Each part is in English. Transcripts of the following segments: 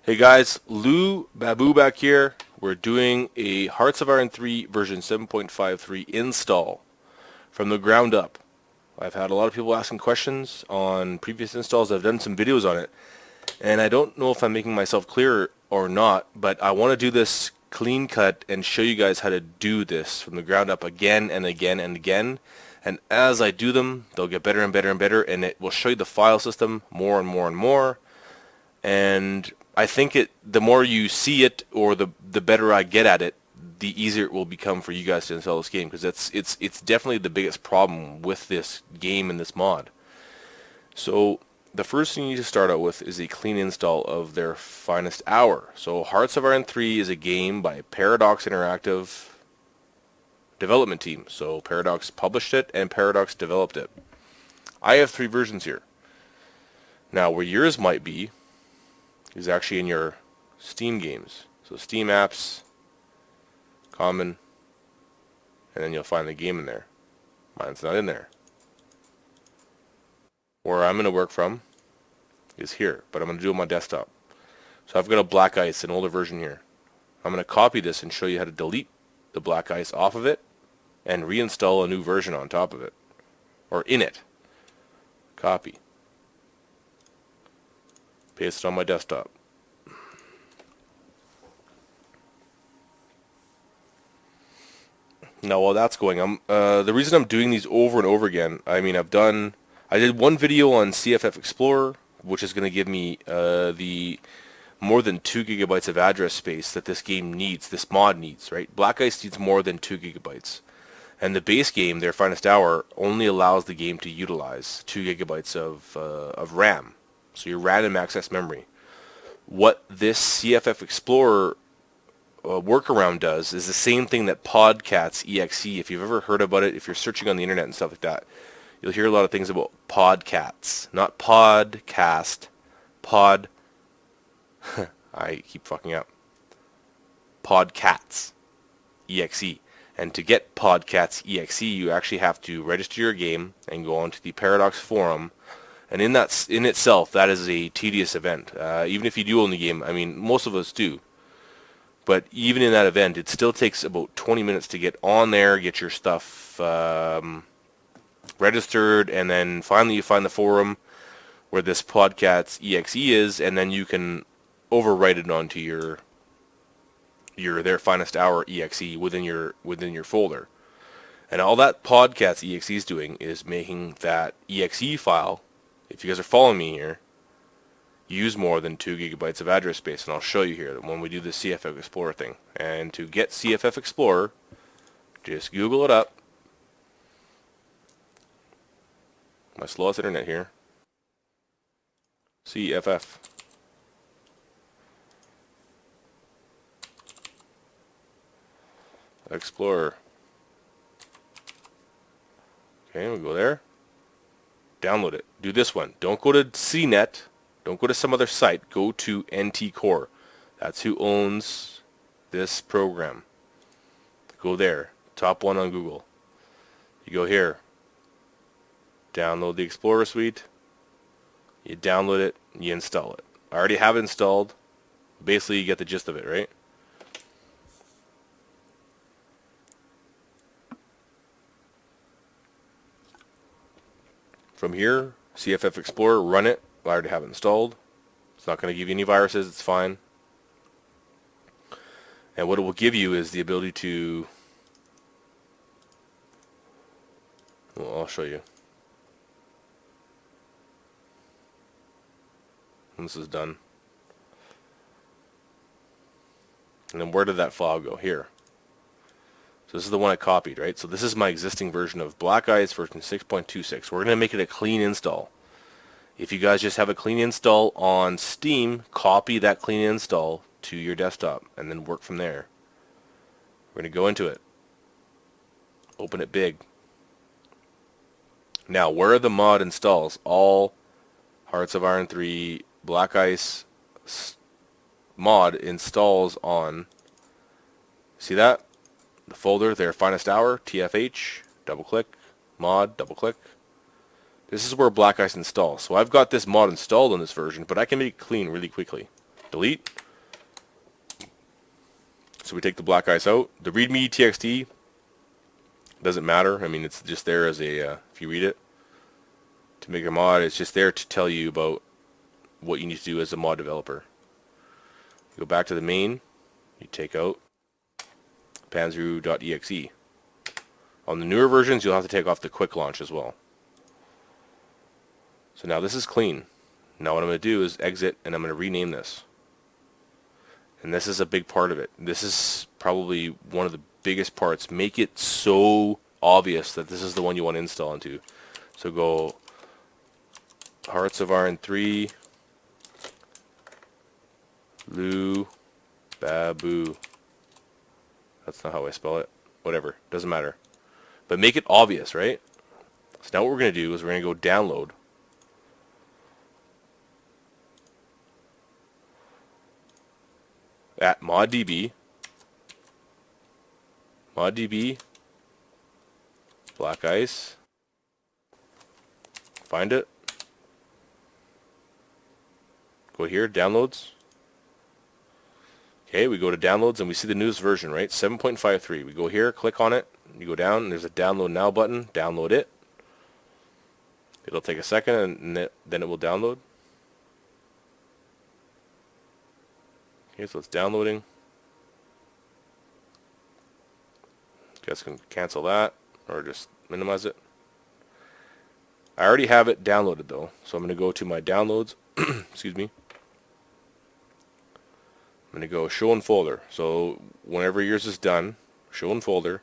Hey guys, Lou Babu back here. We're doing a Hearts of Iron 3 version 7.53 install from the ground up. I've had a lot of people asking questions on previous installs. I've done some videos on it, and I don't know if I'm making myself clear or not, but I want to do this clean cut and show you guys how to do this from the ground up again and again and again. And as I do them, they'll get better and better and better, and it will show you the file system more and more and more. And I think the more you see it, or the better I get at it, the easier it will become for you guys to install this game, because it's definitely the biggest problem with this game and this mod. So the first thing you need to start out with is a clean install of their finest hour. So Hearts of Iron 3 is a game by Paradox Interactive development team. So Paradox published it and Paradox developed it. I have 3 versions here. Now where yours might be is actually in your Steam games. So Steam apps, common, and then you'll find the game in there. Mine's not in there. Where I'm going to work from is here, but I'm going to do it on my desktop. So I've got a Black Ice, an older version here. I'm going to copy this and show you how to delete the Black Ice off of it and reinstall a new version on top of it, or in it. Copy. Paste it on my desktop. Now while that's going, the reason I'm doing these over and over again, I did one video on CFF Explorer, which is going to give me the more than 2 gigabytes of address space that this game needs, this mod needs, right? Black Ice needs more than 2 gigabytes. And the base game, their finest hour, only allows the game to utilize 2 gigabytes of RAM. So your random access memory. What this CFF Explorer workaround does is the same thing that Podcats EXE, if you've ever heard about it, if you're searching on the internet and stuff like that, you'll hear a lot of things about Podcats, not podcast, pod, I keep fucking up, Podcats EXE. And to get Podcats EXE, you actually have to register your game and go onto the Paradox forum. And in itself, that is a tedious event. Even if you do own the game, most of us do. But even in that event, it still takes about 20 minutes to get on there, get your stuff registered, and then finally you find the forum where this Podcats EXE is, and then you can overwrite it onto your their finest hour EXE within your folder. And all that Podcats EXE is doing is making that EXE file, if you guys are following me here, use more than 2 gigabytes of address space. And I'll show you here when we do the CFF Explorer thing. And to get CFF Explorer, just Google it up. My slowest internet here. CFF. Explorer. Okay, we'll go there. Download it. Do this one. Don't go to CNET. Don't go to some other site. Go to NT Core. That's who owns this program. Go there. Top one on Google. You go here. Download the Explorer Suite. You download it. You install it. I already have it installed. Basically, you get the gist of it, right? From here, CFF Explorer, run it. I already have it installed. It's not going to give you any viruses. It's fine. And what it will give you is the ability to... Well, I'll show you. When this is done. And then where did that file go? Here. So this is the one I copied, right? So this is my existing version of Black Ice version 6.26. We're going to make it a clean install. If you guys just have a clean install on Steam, copy that clean install to your desktop and then work from there. We're going to go into it. Open it big. Now, where are the mod installs? All Hearts of Iron 3 Black Ice mod installs on, see that? The folder, their finest hour, TFH, double click, mod, double click. This is where Black Ice installs. So I've got this mod installed on this version, but I can make it clean really quickly. delete. So we take the black ice out. The readme txt doesn't matter. I mean, it's just there as a, if you read it, to make a mod, it's just there to tell you about what you need to do as a mod developer. You go back to the main, you take out panzeroo.exe. On the newer versions, you'll have to take off the quick launch as well. So now this is clean. Now what I'm going to do is exit, and I'm going to rename this. And this is a big part of it. This is probably one of the biggest parts. Make it so obvious that this is the one you want to install into. So go Hearts of Iron 3, Lu Babu. That's not how I spell it. Whatever, doesn't matter. But make it obvious, right? So now what we're going to do is we're going to go download. At moddb, black ice, find it, go here, downloads. Okay, we go to downloads and we see the newest version, right? 7.53. We go here, click on it, you go down, and there's a download now button, download it. It'll take a second and then it will download. Okay, so it's downloading. You guys can cancel that or just minimize it. I already have it downloaded though, so I'm going to go to my downloads. Excuse me. I'm going to go show in folder. So whenever yours is done, show in folder.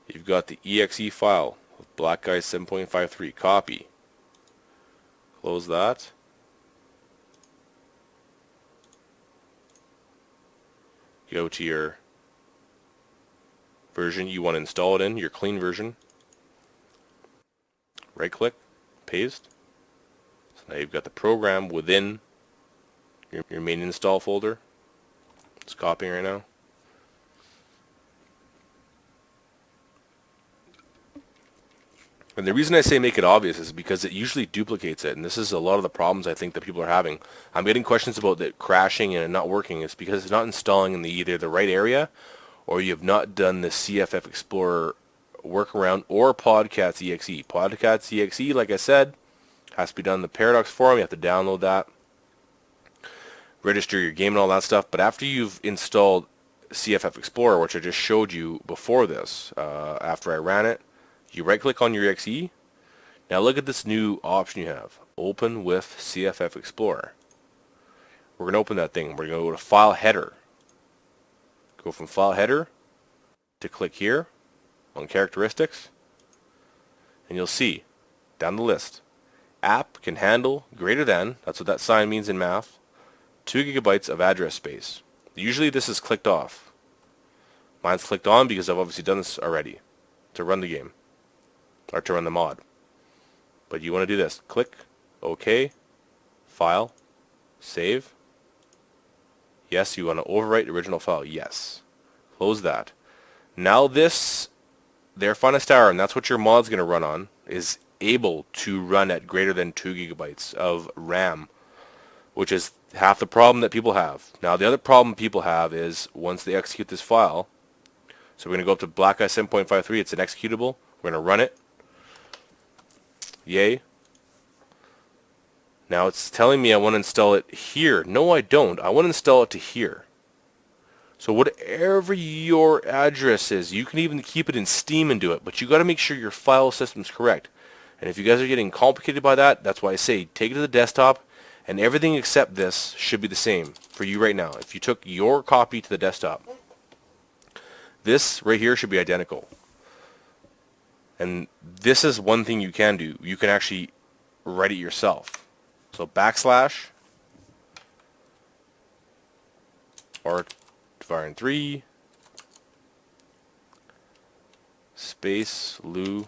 You've got the exe file of Black Guy 7.53. Copy. Close that. Go to your version you want to install it in, your clean version. Right click, paste. So now you've got the program within your main install folder. It's copying right now. And the reason I say make it obvious is because it usually duplicates it, and this is a lot of the problems I think that people are having. I'm getting questions about it crashing and it not working. It's because it's not installing in either the right area, or you have not done the CFF Explorer workaround or Podcats EXE. Podcats EXE, like I said, has to be done in the Paradox forum. You have to download that, register your game and all that stuff. But after you've installed CFF Explorer, which I just showed you before this, after I ran it, you right click on your EXE. Now look at this new option you have. Open with CFF Explorer. We're going to open that thing. We're going to go to File Header. Go from File Header to click here on Characteristics. And you'll see down the list. App can handle greater than, that's what that sign means in math, 2 gigabytes of address space. Usually this is clicked off. Mine's clicked on because I've obviously done this already to run the game. Or to run the mod. But you want to do this. Click OK, File, Save. Yes, you want to overwrite the original file. Yes. Close that. Now this, their finest hour, and that's what your mod's going to run on, is able to run at greater than 2 gigabytes of RAM, which is half the problem that people have. Now the other problem people have is once they execute this file, so we're going to go up to Black Eye 7.53, it's an executable, we're going to run it. Yay. Now it's telling me I want to install it here. No, I don't. I want to install it to here. So whatever your address is, you can even keep it in Steam and do it, but you got to make sure your file system's correct. And if you guys are getting complicated by that, that's why I say take it to the desktop, and everything except this should be the same for you right now. If you took your copy to the desktop, this right here should be identical. And this is one thing you can do. You can actually write it yourself. So backslash or Iron 3 space Lu.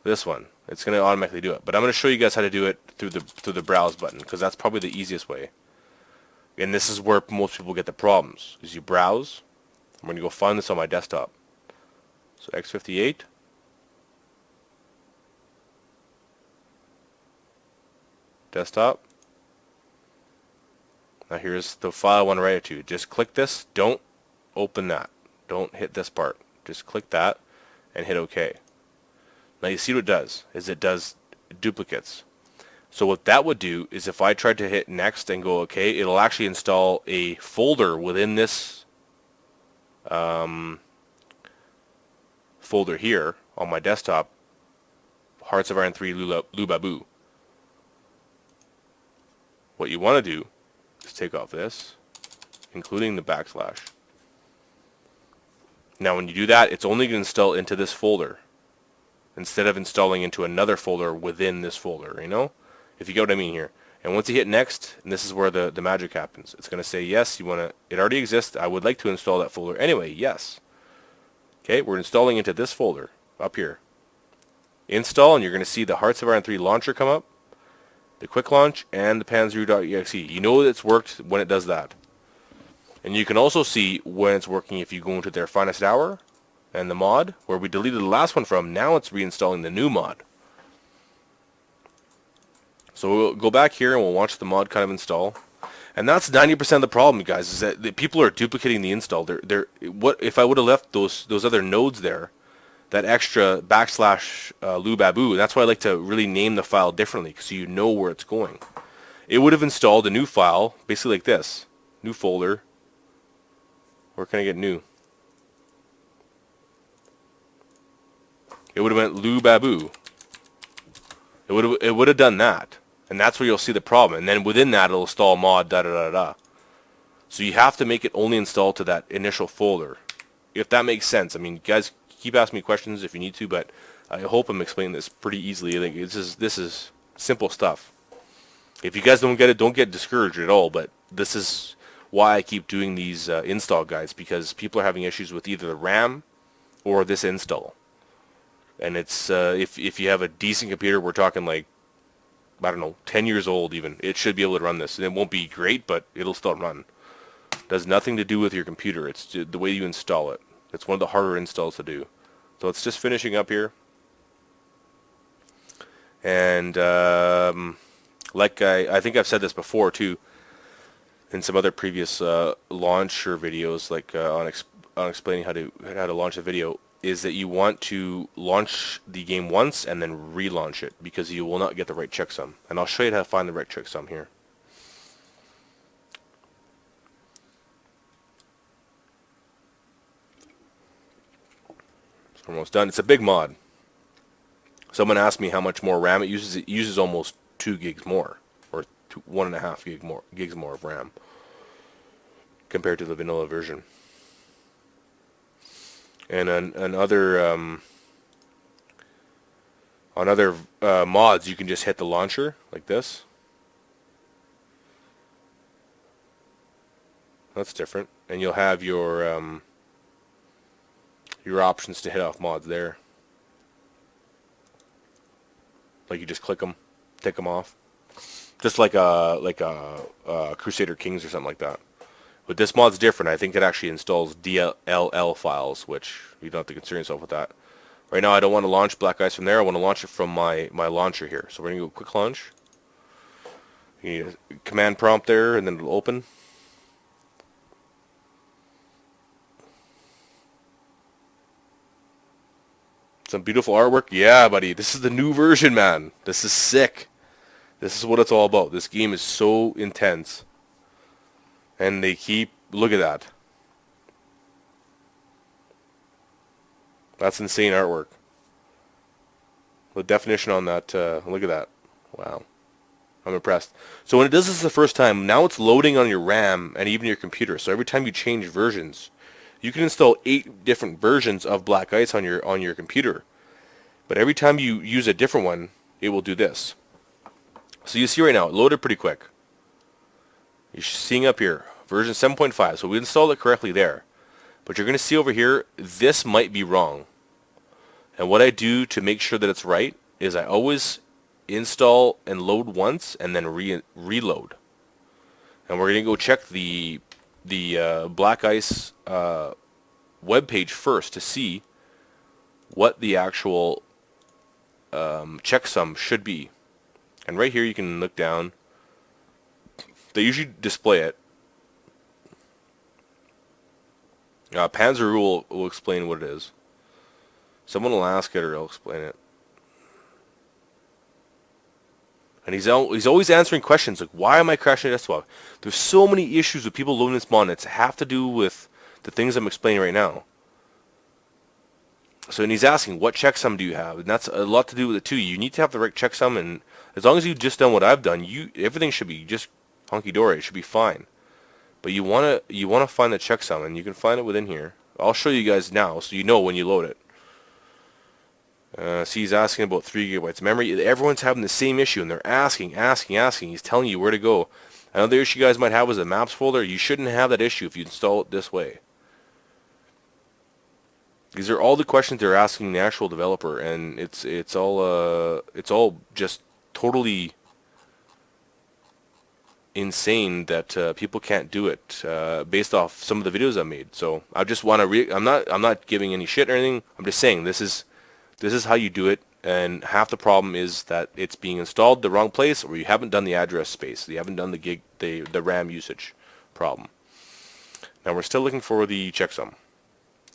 This one. It's going to automatically do it. But I'm going to show you guys how to do it through the browse button, because that's probably the easiest way. And this is where most people get the problems. Is you browse. I'm going to go find this on my desktop. So X58, desktop, Now here's the file I want to write it to. Just click this. Don't open that. Don't hit this part. Just click that and hit OK. Now you see what it does, is it does duplicates. So what that would do is if I tried to hit next and go OK, it'll actually install a folder within this folder here on my desktop, Hearts of Iron 3 Lubabu. What you want to do is take off this, including the backslash. Now when you do that, it's only going to install into this folder instead of installing into another folder within this folder, you know? If you get what I mean here. And once you hit next, and this is where the magic happens, it's going to say, yes, you want to, it already exists, I would like to install that folder anyway, yes. Okay, we're installing into this folder, up here. Install, and you're going to see the Hearts of Iron 3 launcher come up, the quick launch, and the panzeroo.exe. You know that it's worked when it does that. And you can also see when it's working if you go into their finest hour, and the mod, where we deleted the last one from, now it's reinstalling the new mod. So we'll go back here and we'll watch the mod kind of install. And that's 90% of the problem, guys, is that the people are duplicating the install. What if I would have left those other nodes there, that extra backslash lubabu, that's why I like to really name the file differently, so you know where it's going. It would have installed a new file, basically like this. New folder. Where can I get new? It would have went lubabu. It would have done that. And that's where you'll see the problem. And then within that, it'll install mod da-da-da-da. So you have to make it only install to that initial folder. If that makes sense. I mean, guys, keep asking me questions if you need to, but I hope I'm explaining this pretty easily. I think this is simple stuff. If you guys don't get it, don't get discouraged at all, but this is why I keep doing these install guides, because people are having issues with either the RAM or this install. And it's if you have a decent computer, we're talking like, I don't know, 10 years old even, it should be able to run this. And it won't be great, but it'll still run. It has nothing to do with your computer. It's the way you install it. It's one of the harder installs to do. So it's just finishing up here. And like I think I've said this before too, in some other previous launcher videos, like on explaining how to launch a video, is that you want to launch the game once and then relaunch it, because you will not get the right checksum. And I'll show you how to find the right checksum here. It's almost done. It's a big mod. Someone asked me how much more RAM it uses. It uses almost 2 gigs more, or 1.5 gigs more of RAM compared to the vanilla version. And on other mods, you can just hit the launcher like this. That's different, and you'll have your options to hit off mods there. Like you just click them, take them off, just like a Crusader Kings or something like that. But this mod's different. I think it actually installs DLL files, which you don't have to concern yourself with that. Right now, I don't want to launch Black Ice from there. I want to launch it from my launcher here. So we're going to go quick launch. You need a command prompt there, and then it'll open. Some beautiful artwork. Yeah, buddy. This is the new version, man. This is sick. This is what it's all about. This game is so intense. And they keep... Look at that. That's insane artwork. The definition on that, look at that. Wow. I'm impressed. So when it does this the first time, now it's loading on your RAM and even your computer. So every time you change versions, you can install 8 different versions of Black Ice on your computer. But every time you use a different one, it will do this. So you see right now, it loaded pretty quick. You're seeing up here, version 7.5. So we installed it correctly there. But you're going to see over here, this might be wrong. And what I do to make sure that it's right is I always install and load once and then reload. And we're going to go check the Black Ice web page first to see what the actual checksum should be. And right here you can look down They usually display it. Panzer will explain what it is. Someone will ask it or he'll explain it. And he's always answering questions like, why am I crashing at SWAP? There's so many issues with people loading this mod, and it's have to do with the things I'm explaining right now. So, and he's asking, what checksum do you have? And that's a lot to do with it too. You need to have the right checksum, and as long as you've just done what I've done, everything should be just honky-dory. It should be fine. But you wanna find the checksum, and you can find it within here. I'll show you guys now, so you know when you load it. See, he's asking about 3 gigabytes of memory. Everyone's having the same issue, and they're asking. He's telling you where to go. Another issue you guys might have is the maps folder. You shouldn't have that issue if you install it this way. These are all the questions they're asking the actual developer, and it's all just totally insane that people can't do it based off some of the videos I've made. So I just want to I'm not giving any shit or anything. I'm just saying this is how you do it, and half the problem is that it's being installed the wrong place, or you haven't done the address space. You haven't done the RAM usage problem. Now we're still looking for the checksum.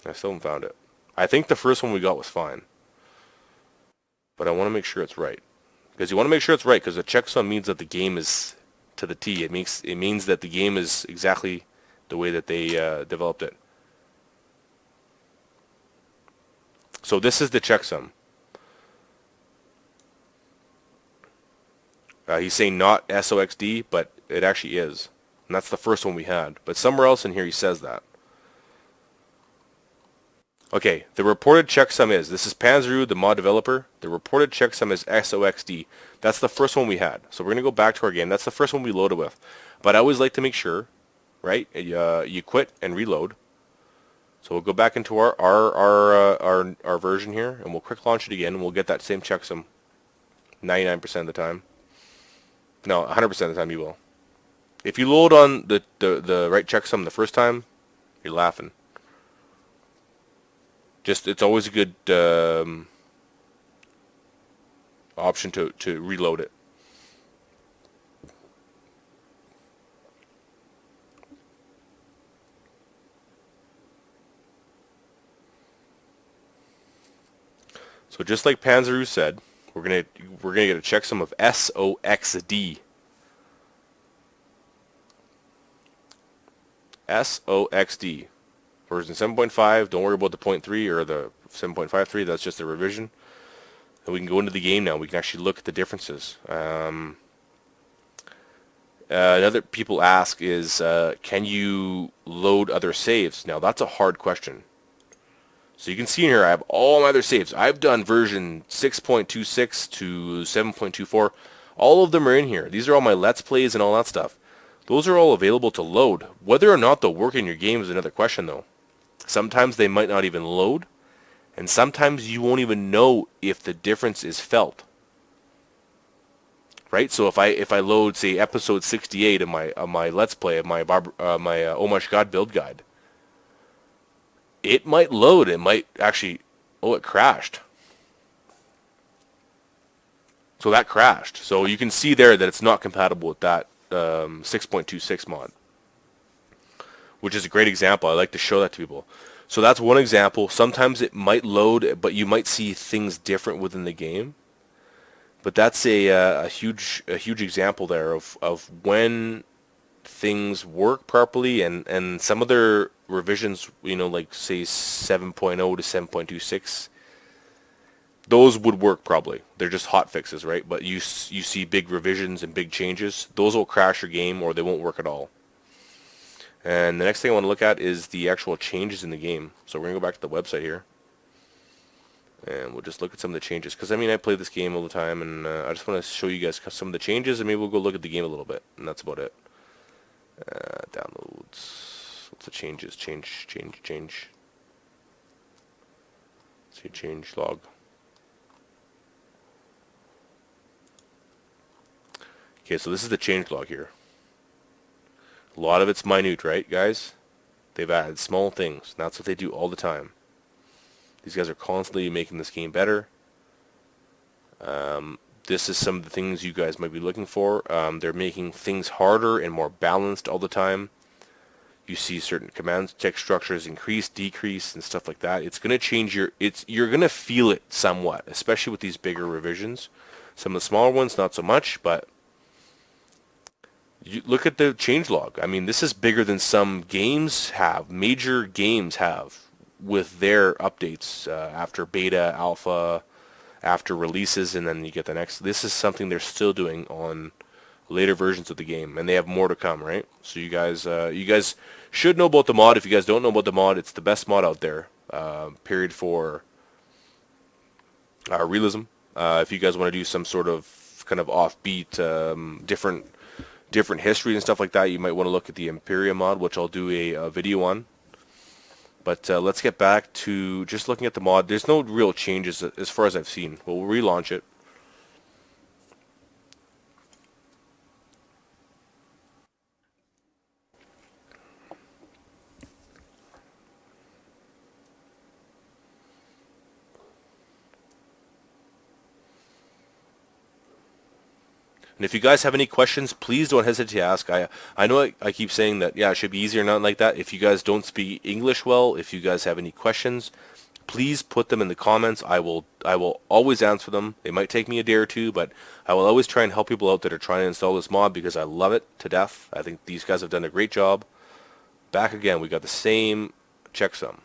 I still haven't found it. I think the first one we got was fine, but I want to make sure it's right, because you want to make sure it's right, because the checksum means that the game is to the T. It means that the game is exactly the way that they developed it. So this is the checksum. He's saying not SOXD, but it actually is. And that's the first one we had. But somewhere else in here he says that. Okay, the reported checksum is, this is Panzeru, the mod developer. The reported checksum is SOXD. That's the first one we had. So we're going to go back to our game. That's the first one we loaded with. But I always like to make sure, right, you quit and reload. So we'll go back into our version here, and we'll quick launch it again, and we'll get that same checksum 99% of the time. No, 100% of the time you will. If you load on the right checksum the first time, you're laughing. Just, it's always a good option to reload it. So just like Panzeru said, we're gonna get a checksum of SOXD. SOXD. Version 7.5. Don't worry about the 0.3 or the 7.53. That's just a revision. And we can go into the game now. We can actually look at the differences. Another people ask is, can you load other saves? Now that's a hard question. So you can see in here I have all my other saves. I've done version 6.26 to 7.24. All of them are in here. These are all my Let's Plays and all that stuff. Those are all available to load. Whether or not they'll work in your game is another question though. Sometimes they might not even load, and sometimes you won't even know if the difference is felt. Right? So if I load, say, episode 68 of my Let's Play of my Oh My God build guide, it might load. It might actually, oh, it crashed. So that crashed. So you can see there that it's not compatible with that 6.26 mod, which is a great example. I like to show that to people. So that's one example. Sometimes it might load, but you might see things different within the game. But that's a huge example there of when things work properly, and some other revisions, you know, like say 7.0 to 7.26, those would work probably. They're just hot fixes, right? But you see big revisions and big changes, those will crash your game or they won't work at all. And the next thing I want to look at is the actual changes in the game. So we're going to go back to the website here. And we'll just look at some of the changes. Because, I mean, I play this game all the time, and I just want to show you guys some of the changes, and maybe we'll go look at the game a little bit. And that's about it. Downloads. What's the changes? Change. Let's see, change log. Okay, so this is the change log here. A lot of it's minute, right, guys? They've added small things. That's what they do all the time. These guys are constantly making this game better. this is some of the things you guys might be looking for. They're making things harder and more balanced all the time. You see certain command text structures increase, decrease, and stuff like that. It's going to change you're going to feel it somewhat, especially with these bigger revisions. Some of the smaller ones, not so much, but you look at the changelog. I mean, this is bigger than some games have, major games have, with their updates after beta, alpha, after releases, and then you get the next. This is something they're still doing on later versions of the game, and they have more to come, right? So you guys should know about the mod. If you guys don't know about the mod, it's the best mod out there, period, for realism. If you guys want to do some sort of kind of offbeat, different history and stuff like that, you might want to look at the Imperia mod, which I'll do a video on. But let's get back to just looking at the mod. There's no real changes as far as I've seen. We'll relaunch it. And if you guys have any questions, please don't hesitate to ask. I know I keep saying that, yeah, it should be easier, nothing like that. If you guys don't speak English well, if you guys have any questions, please put them in the comments. I will always answer them. It might take me a day or two, but I will always try and help people out that are trying to install this mod because I love it to death. I think these guys have done a great job. Back again, we got the same checksum.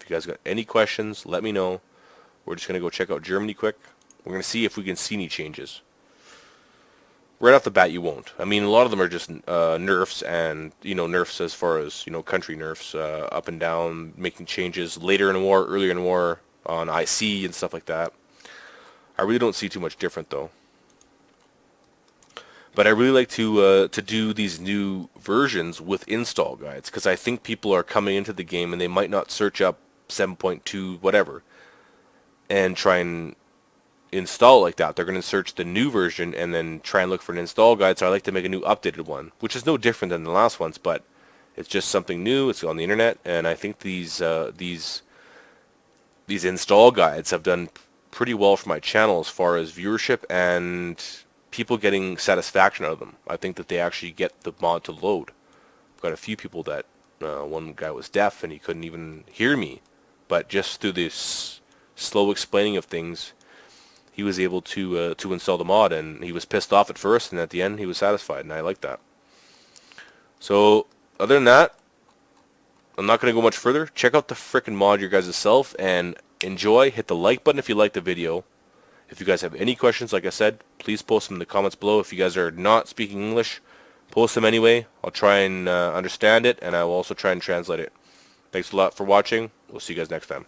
If you guys got any questions, let me know. We're just going to go check out Germany quick. We're going to see if we can see any changes. Right off the bat, you won't. I mean, a lot of them are just nerfs, and nerfs as far as country nerfs, up and down, making changes later in the war, earlier in the war, on IC and stuff like that. I really don't see too much different though. But I really like to do these new versions with install guides because I think people are coming into the game and they might not search up 7.2 whatever and try and install like that. They're going to search the new version and then try and look for an install guide. So I like to make a new updated one, which is no different than the last ones, but it's just something new. It's on the internet, and I think these install guides have done pretty well for my channel as far as viewership and people getting satisfaction out of them. I think that they actually get the mod to load. I've got a few people that one guy was deaf and he couldn't even hear me, but just through this slow explaining of things, he was able to install the mod, and he was pissed off at first, and at the end he was satisfied, and I like that. So other than that, I'm not going to go much further. Check out the frickin' mod your guys yourself and enjoy. Hit the like button if you like the video. If you guys have any questions, like I said, please post them in the comments below. If you guys are not speaking English, post them anyway. I'll try and understand it, and I will also try and translate it. Thanks a lot for watching. We'll see you guys next time.